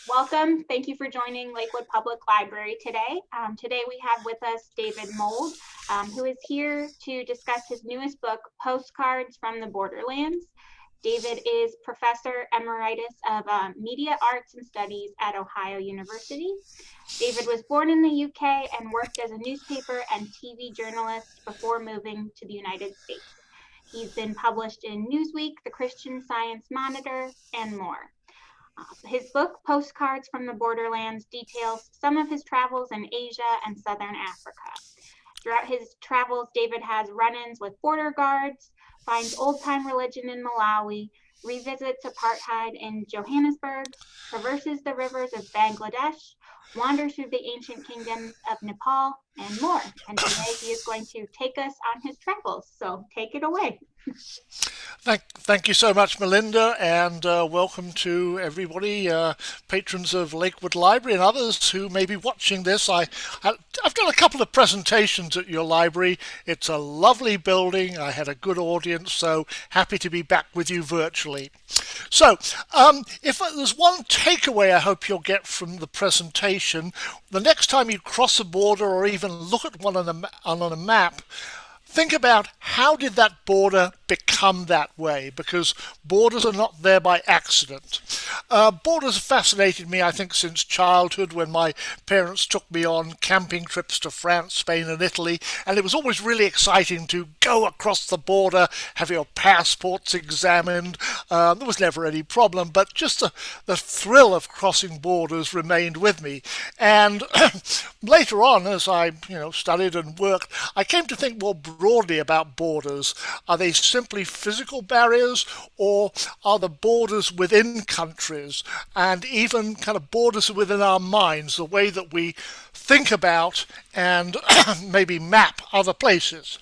Welcome. Thank you for joining Lakewood Public Library today. Today we have with us David Mould, who is here to discuss his newest book, Postcards from the Borderlands. David is Professor Emeritus of Media Arts and Studies at Ohio University. David was born in the UK and worked as a newspaper and TV journalist before moving to the United States. He's been published in Newsweek, the Christian Science Monitor, and more. His book, Postcards from the Borderlands, details some of his travels in Asia and Southern Africa. Throughout his travels, David has run-ins with border guards, finds old-time religion in Malawi, revisits apartheid in Johannesburg, traverses the rivers of Bangladesh, wanders through the ancient kingdoms of Nepal, and more. And today he is going to take us on his travels. So take it away. Thank you so much, Melinda, and welcome to everybody, patrons of Lakewood Library and others who may be watching this. I've done a couple of presentations at your library. It's a lovely building. I had a good audience, so happy to be back with you virtually. So, if there's one takeaway I hope you'll get from the presentation, the next time you cross a border or even look at one on a map, think about how did that border become that way, because borders are not there by accident. Borders have fascinated me, I think, since childhood, when my parents took me on camping trips to France, Spain and Italy, and it was always really exciting to go across the border, have your passports examined. There was never any problem, but just the thrill of crossing borders remained with me. And later on, as I studied and worked, I came to think more broadly about borders. Are they simply physical barriers, or are the borders within countries and even kind of borders within our minds, the way that we think about and maybe map other places?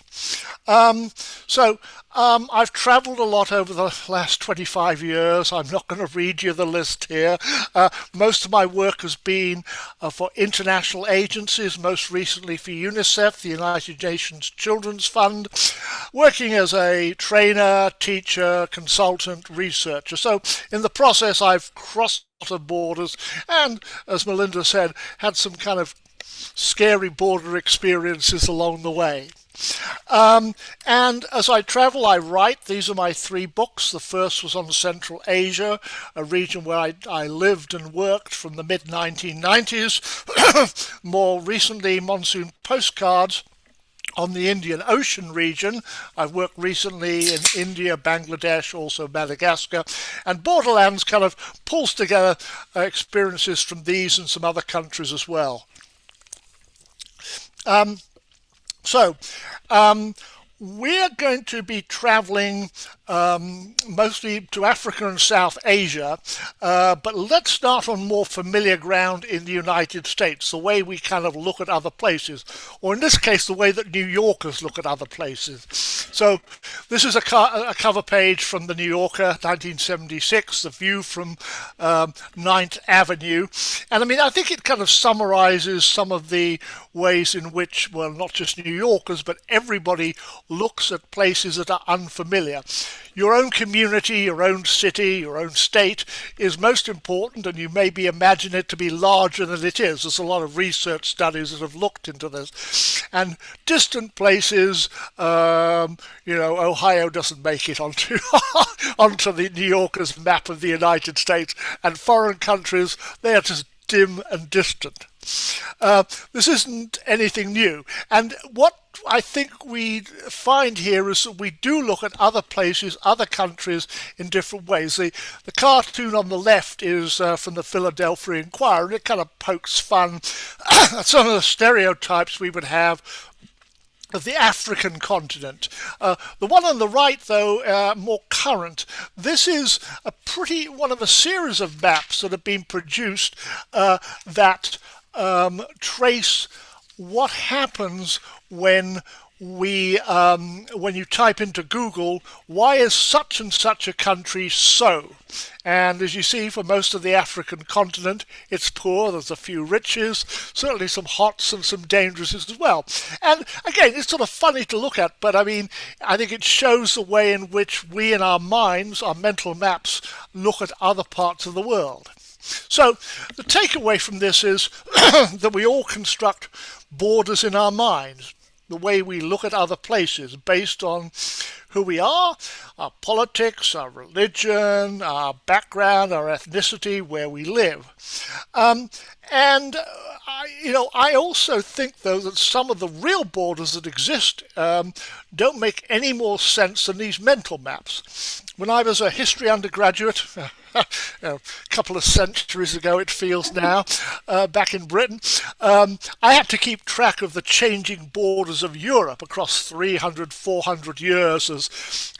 I've travelled a lot over the last 25 years. I'm not going to read you the list here. Most of my work has been for international agencies, most recently for UNICEF, the United Nations Children's Fund, working as a trainer, teacher, consultant, researcher. So in the process, I've crossed a lot of borders and, as Melinda said, had some kind of scary border experiences along the way. And as I travel, I write. These are my 3 books. The first was on Central Asia, a region where I lived and worked from the mid-1990s. More recently, Monsoon Postcards on the Indian Ocean region. I've worked recently in India, Bangladesh, also Madagascar, and Borderlands kind of pulls together experiences from these and some other countries as well. We're going to be traveling mostly to Africa and South Asia, but let's start on more familiar ground in the United States, the way we kind of look at other places, or in this case, the way that New Yorkers look at other places. So this is a cover page from the New Yorker, 1976, the view from 9th Avenue. And I mean, I think it kind of summarizes some of the ways in which, well, not just New Yorkers, but everybody looks at places that are unfamiliar. Your own community, your own city, your own state is most important, and you maybe imagine it to be larger than it is. There's a lot of research studies that have looked into this. And distant places, Ohio doesn't make it onto the New Yorker's map of the United States, and foreign countries, they are just dim and distant. This isn't anything new, and what I think we find here is that we do look at other places, other countries in different ways. The cartoon on the left is from the Philadelphia Inquirer, and it kind of pokes fun at some of the stereotypes we would have of the African continent. The one on the right, though, more current. This is one of a series of maps that have been produced that trace what happens when you type into Google, why is such and such a country so? And as you see, for most of the African continent, it's poor. There's a few riches, certainly some hots and some dangerouses as well. And again, it's sort of funny to look at, but I mean, I think it shows the way in which we in our minds, our mental maps, look at other parts of the world. So the takeaway from this is that we all construct borders in our minds, the way we look at other places based on who we are, our politics, our religion, our background, our ethnicity, where we live. I also think, though, that some of the real borders that exist don't make any more sense than these mental maps. When I was a history undergraduate, a couple of centuries ago it feels now, back in Britain, I had to keep track of the changing borders of Europe across 300, 400 years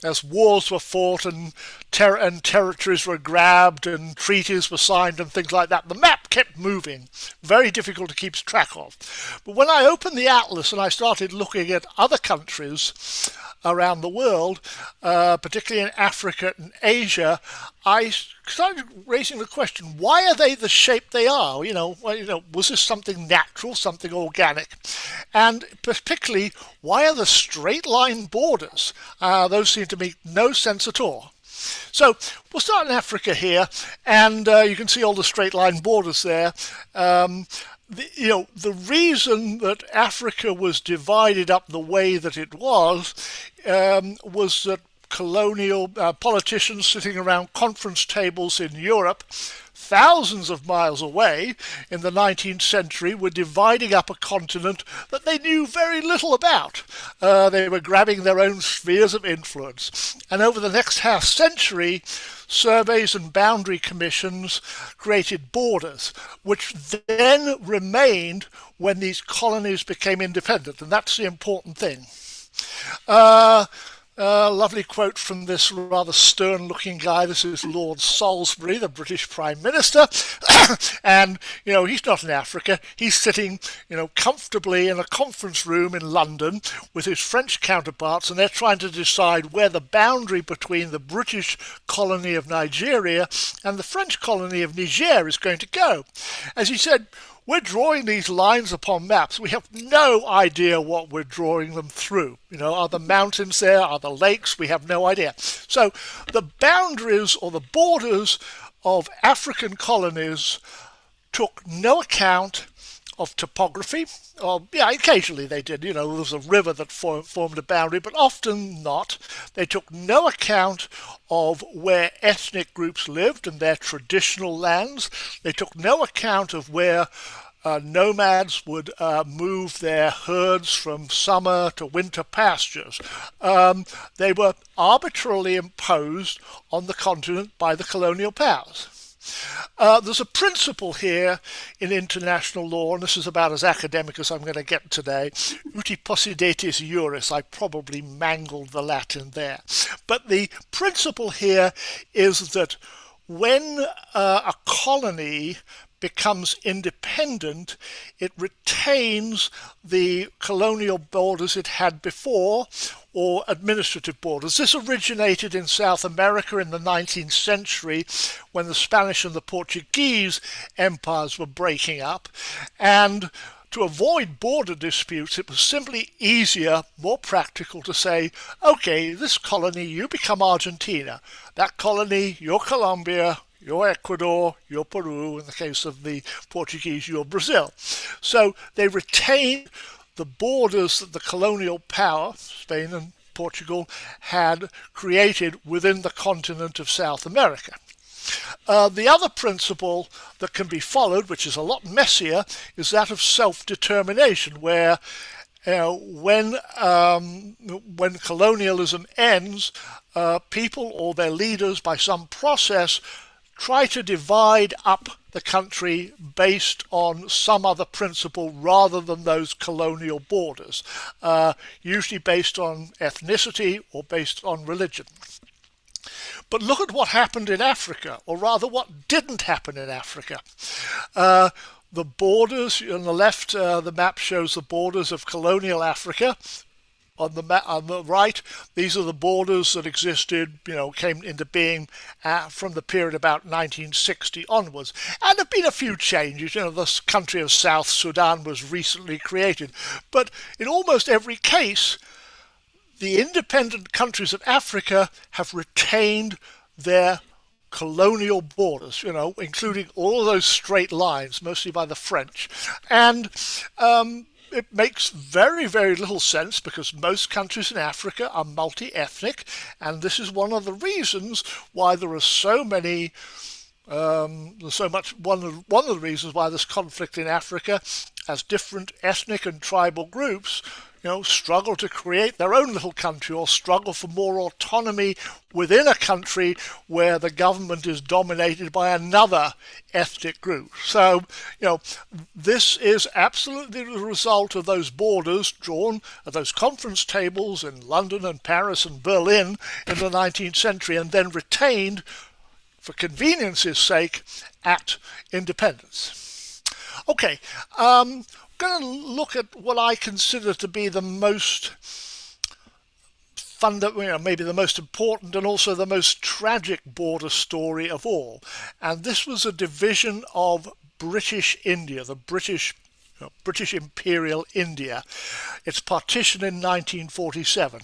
as wars were fought and territories were grabbed and treaties were signed and things like that. The map kept moving, very difficult to keep track of. But when I opened the atlas and I started looking at other countries around the world, particularly in Africa and Asia, I started raising the question, why are they the shape they are? Was this something natural, something organic? And particularly, why are the straight line borders? Those seem to make no sense at all. So we'll start in Africa here, and you can see all the straight line borders there. The reason that Africa was divided up the way that it was that colonial politicians sitting around conference tables in Europe, thousands of miles away in the 19th century, were dividing up a continent that they knew very little about. They were grabbing their own spheres of influence. And over the next half century, surveys and boundary commissions created borders, which then remained when these colonies became independent. And that's the important thing. Lovely quote from this rather stern-looking guy. This is Lord Salisbury, the British Prime Minister. And, he's not in Africa. He's sitting, comfortably in a conference room in London with his French counterparts, and they're trying to decide where the boundary between the British colony of Nigeria and the French colony of Niger is going to go. As he said, we're drawing these lines upon maps. We have no idea what we're drawing them through. Are the mountains there? Are the lakes? We have no idea. So the boundaries or the borders of African colonies took no account of topography. Occasionally they did. There was a river that formed a boundary, but often not. They took no account of where ethnic groups lived and their traditional lands. They took no account of where nomads would move their herds from summer to winter pastures. They were arbitrarily imposed on the continent by the colonial powers. There's a principle here in international law, and this is about as academic as I'm going to get today. Uti possidetis juris. I probably mangled the Latin there. But the principle here is that when a colony becomes independent, it retains the colonial borders it had before, or administrative borders. This originated in South America in the 19th century when the Spanish and the Portuguese empires were breaking up. And to avoid border disputes, it was simply easier, more practical to say, okay, this colony, you become Argentina. That colony, you're Colombia, you're Ecuador, you're Peru, in the case of the Portuguese, you're Brazil. So they retained the borders that the colonial power, Spain and Portugal, had created within the continent of South America. The other principle that can be followed, which is a lot messier, is that of self-determination, where when colonialism ends, people or their leaders, by some process, try to divide up the country based on some other principle rather than those colonial borders, usually based on ethnicity or based on religion. But look at what happened in Africa, or rather what didn't happen in Africa. The borders, on the left, the map shows the borders of colonial Africa. On the right, these are the borders that existed, came into being from the period about 1960 onwards. And there have been a few changes. The country of South Sudan was recently created. But in almost every case, the independent countries of Africa have retained their colonial borders, including all of those straight lines, mostly by the French. And it makes very, very little sense because most countries in Africa are multi-ethnic, and this is one of the reasons why there are so many there's so much. One of the reasons why there's conflict in Africa, as different ethnic and tribal groups, struggle to create their own little country or struggle for more autonomy within a country where the government is dominated by another ethnic group. So, this is absolutely the result of those borders drawn at those conference tables in London and Paris and Berlin in the 19th century and then retained for convenience's sake at independence. Okay, I'm going to look at what I consider to be the most maybe the most important and also the most tragic border story of all. And this was a division of British India, the British Imperial India. Its partition in 1947.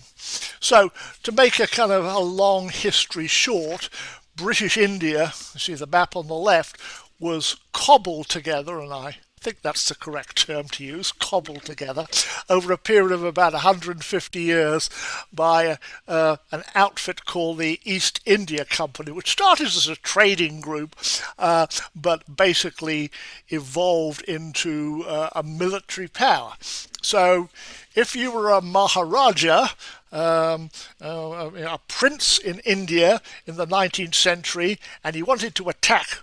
So to make a kind of a long history short, British India, you see the map on the left, was cobbled together, and I think that's the correct term to use, cobbled together, over a period of about 150 years by an outfit called the East India Company, which started as a trading group, but basically evolved into a military power. So if you were a Maharaja, a prince in India in the 19th century, and he wanted to attack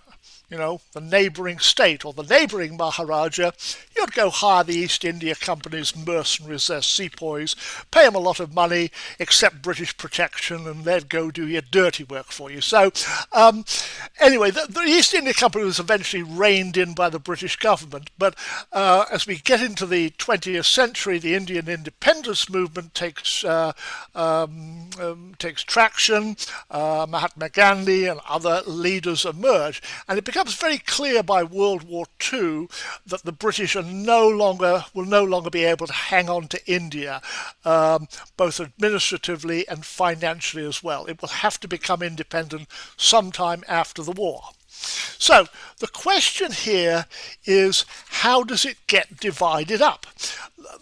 the neighbouring state or the neighbouring Maharaja, you'd go hire the East India Company's mercenaries, their sepoys, pay them a lot of money, accept British protection, and they'd go do your dirty work for you. So anyway, the East India Company was eventually reined in by the British government. But as we get into the 20th century, the Indian independence movement takes traction. Mahatma Gandhi and other leaders emerge, and it becomes very clear by World War II that the British will no longer be able to hang on to India, both administratively and financially as well. It will have to become independent sometime after the war. So the question here is, how does it get divided up?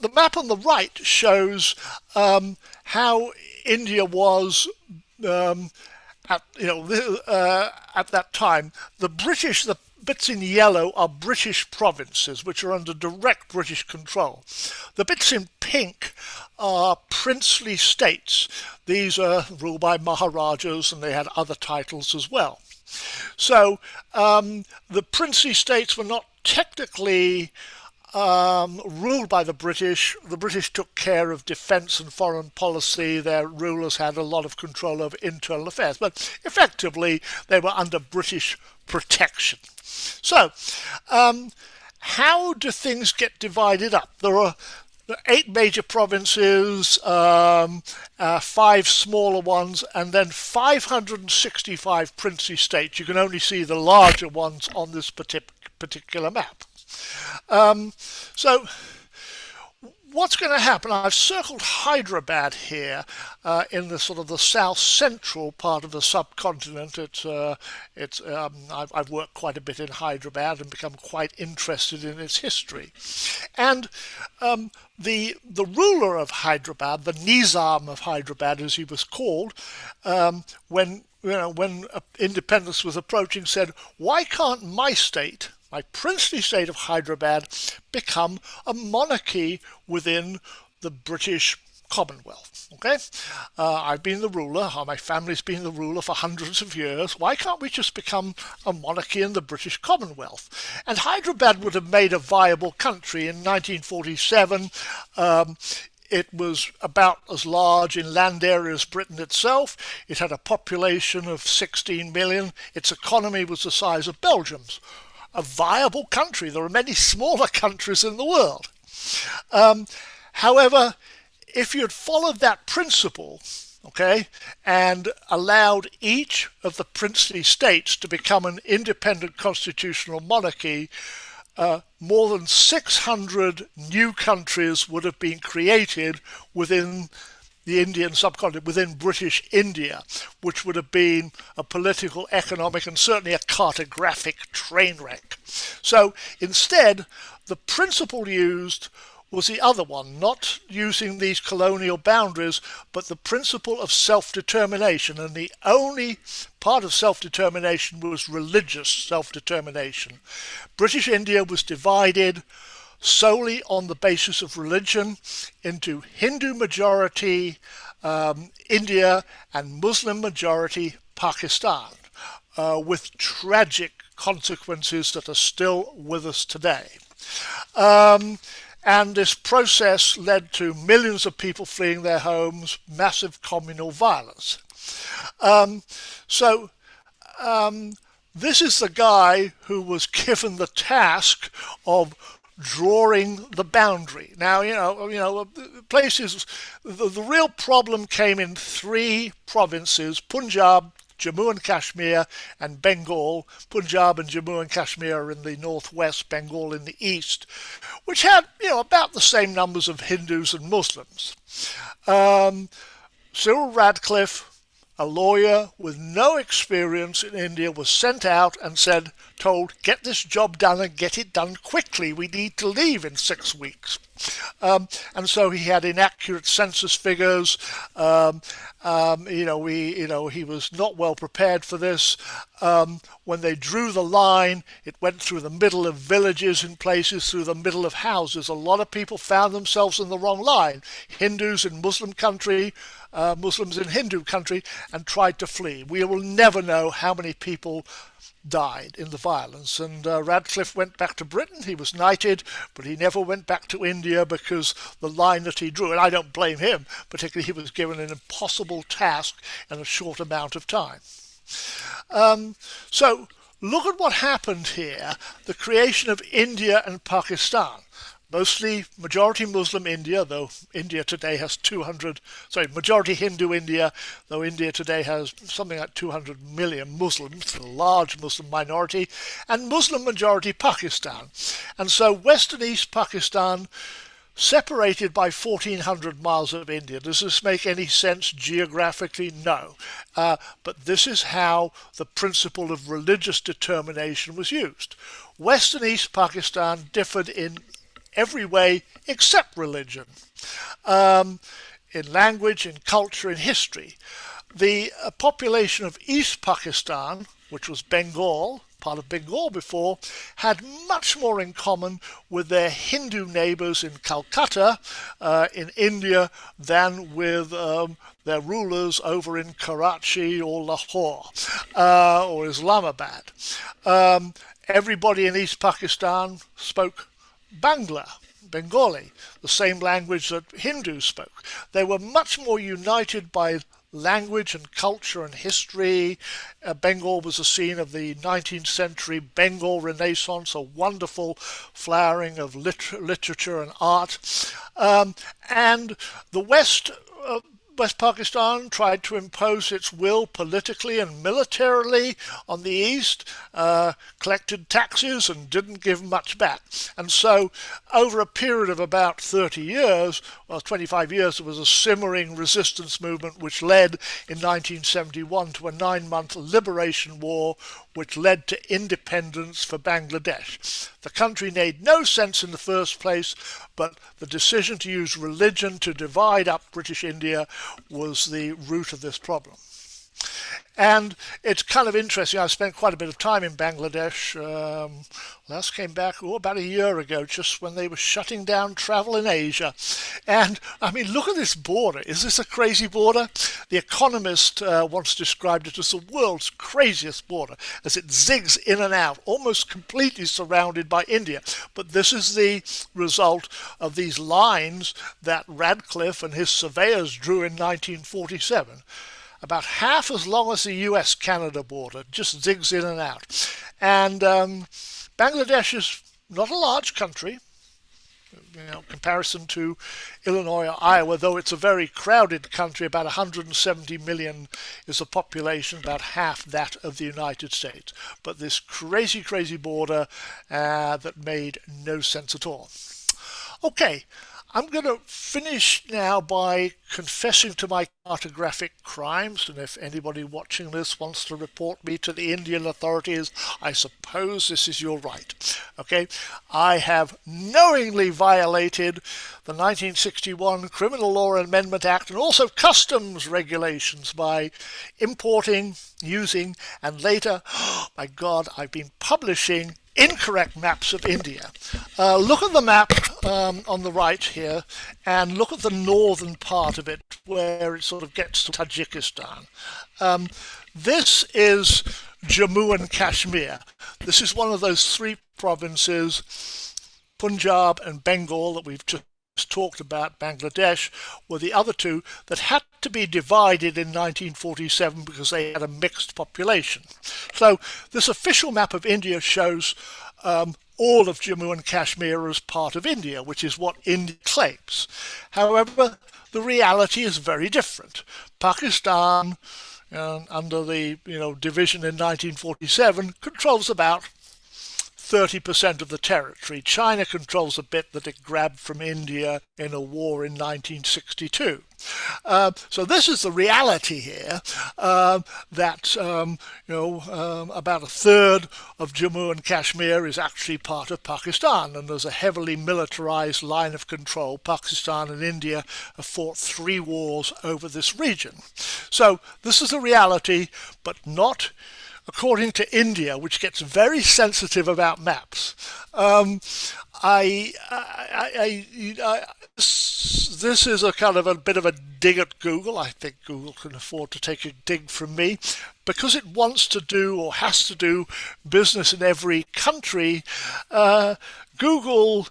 The map on the right shows how India was at that time. The bits in yellow are British provinces, which are under direct British control. The bits in pink are princely states. These are ruled by Maharajas, and they had other titles as well. So the princely states were not technically ruled by the British. The British took care of defence and foreign policy. Their rulers had a lot of control over internal affairs, but effectively they were under British protection. So how do things get divided up? There are 8 major provinces, 5 smaller ones, and then 565 princely states. You can only see the larger ones on this particular map. So what's going to happen? I've circled Hyderabad here in the sort of the south central part of the subcontinent. I've worked quite a bit in Hyderabad and become quite interested in its history. And the ruler of Hyderabad, the Nizam of Hyderabad, as he was called, when independence was approaching, said, "Why can't my state, my princely state of Hyderabad, become a monarchy within the British Commonwealth? Okay, I've been the ruler, my family's been the ruler for hundreds of years. Why can't we just become a monarchy in the British Commonwealth?" And Hyderabad would have made a viable country. In 1947, it was about as large in land area as Britain itself. It had a population of 16 million. Its economy was the size of Belgium's. A viable country. There are many smaller countries in the world. However, if you had followed that principle, okay, and allowed each of the princely states to become an independent constitutional monarchy, more than 600 new countries would have been created within the Indian subcontinent within British India, which would have been a political, economic, and certainly a cartographic train wreck. So instead, the principle used was the other one, not using these colonial boundaries, but the principle of self-determination. And the only part of self-determination was religious self-determination. British India was divided solely on the basis of religion into Hindu majority India and Muslim majority Pakistan, with tragic consequences that are still with us today. And this process led to millions of people fleeing their homes, massive communal violence. This is the guy who was given the task of drawing the boundary. Now, places, the real problem came in three provinces: Punjab, Jammu and Kashmir, and Bengal. Punjab and Jammu and Kashmir are in the northwest, Bengal in the east, which had, about the same numbers of Hindus and Muslims. Cyril Radcliffe, a lawyer with no experience in India, was sent out and told, get this job done and get it done quickly. We need to leave in 6 weeks. And so he had inaccurate census figures. He was not well prepared for this. When they drew the line, it went through the middle of villages in places, through the middle of houses. A lot of people found themselves in the wrong line. Hindus in Muslim country, Muslims in Hindu country, and tried to flee. We will never know how many people died in the violence. And Radcliffe went back to Britain. He was knighted, but he never went back to India because the line that he drew, and I don't blame him, particularly he was given an impossible task in a short amount of time. So look at what happened here, the creation of India and Pakistan. Mostly majority Muslim India, though India today has majority Hindu India, though India today has something like 200 million Muslims, a large Muslim minority, and Muslim majority Pakistan. And so West and East Pakistan separated by 1,400 miles of India. Does this make any sense geographically? No. But this is how the principle of religious determination was used. West and East Pakistan differed in every way except religion, in language, in culture, in history. The population of East Pakistan, which was Bengal, part of Bengal before, had much more in common with their Hindu neighbours in Calcutta, in India, than with their rulers over in Karachi or Lahore or Islamabad. Everybody in East Pakistan spoke Bengali, the same language that Hindus spoke. They were much more united by language and culture and history. Bengal was the scene of the 19th century Bengal Renaissance, a wonderful flowering of literature and art. And the West Pakistan tried to impose its will politically and militarily on the East, collected taxes and didn't give much back. And so over a period of about 30 years, or 25 years, there was a simmering resistance movement which led in 1971 to a 9-month liberation war which led to independence for Bangladesh. The country made no sense in the first place, but the decision to use religion to divide up British India was the root of this problem. And it's kind of interesting. I spent quite a bit of time in Bangladesh. Last came back about a year ago, just when they were shutting down travel in Asia. And I mean, look at this border. Is this a crazy border? The Economist once described it as the world's craziest border, as it zigs in and out, almost completely surrounded by India. But this is the result of these lines that Radcliffe and his surveyors drew in 1947. About half as long as the US-Canada border, just zigs in and out. And Bangladesh is not a large country, in comparison to Illinois or Iowa, though it's a very crowded country. About 170 million is the population, about half that of the United States. But this crazy, crazy border that made no sense at all. Okay. I'm going to finish now by confessing to my cartographic crimes, and if anybody watching this wants to report me to the Indian authorities, I suppose this is your right. Okay, I have knowingly violated the 1961 Criminal Law Amendment Act and also customs regulations by importing, using, and later, oh my God, I've been publishing incorrect maps of India. Look at the map on the right here and look at the northern part of it where it sort of gets to Tajikistan. This is Jammu and Kashmir. This is one of those three provinces, Punjab and Bengal, that we've just talked about. Bangladesh were the other two that had to be divided in 1947 because they had a mixed population. So this official map of India shows all of Jammu and Kashmir as part of India, which is what India claims. However, the reality is very different. Pakistan, under the division in 1947, controls about 30% of the territory. China controls a bit that it grabbed from India in a war in 1962. So this is the reality here, that about a third of Jammu and Kashmir is actually part of Pakistan, and there's a heavily militarized line of control. Pakistan and India have fought 3 wars over this region. So this is the reality, but not according to India, which gets very sensitive about maps. This is a kind of a bit of a dig at Google. I think Google can afford to take a dig from me. Because it wants to do or has to do business in every country, Google,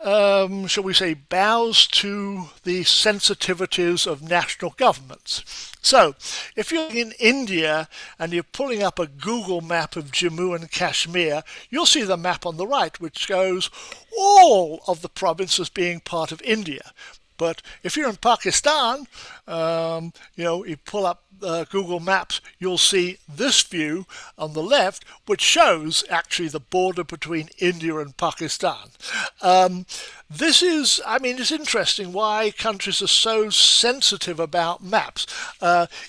shall we say, bows to the sensitivities of national governments. So, if you're in India and you're pulling up a Google map of Jammu and Kashmir, you'll see the map on the right, which shows all of the provinces being part of India. But if you're in Pakistan, you pull up Google Maps, you'll see this view on the left, which shows actually the border between India and Pakistan. This is, it's interesting why countries are so sensitive about maps.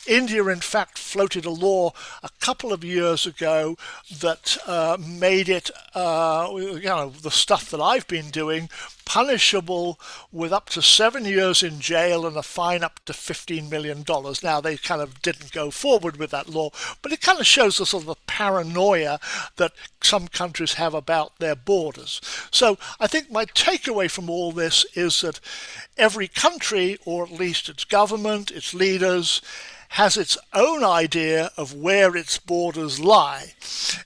India, in fact, floated a law a couple of years ago that made it, the stuff that I've been doing, punishable with up to 7 years in jail and a fine up to $15 million. Now, they kind of didn't go forward with that law, but it kind of shows the sort of the paranoia that some countries have about their borders. So I think my takeaway from all this is that every country, or at least its government, its leaders, has its own idea of where its borders lie,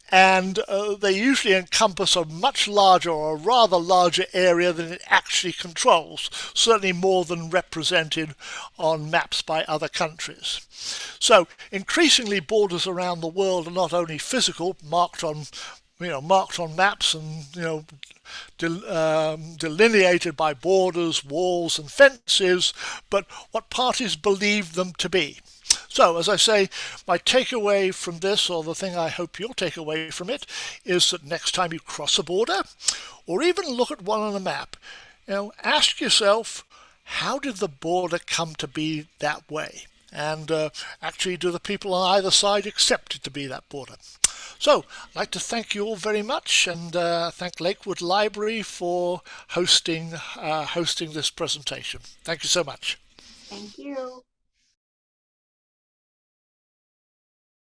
and they usually encompass a much larger or a rather larger area than it actually controls, certainly more than represented on maps by other countries. So increasingly borders around the world are not only physical, marked on maps and delineated by borders, walls and fences, but what parties believe them to be. So, as I say, my takeaway from this, or the thing I hope you'll take away from it, is that next time you cross a border, or even look at one on a map, ask yourself, how did the border come to be that way? And actually, do the people on either side accept it to be that border? So, I'd like to thank you all very much, and thank Lakewood Library for hosting this presentation. Thank you so much. Thank you.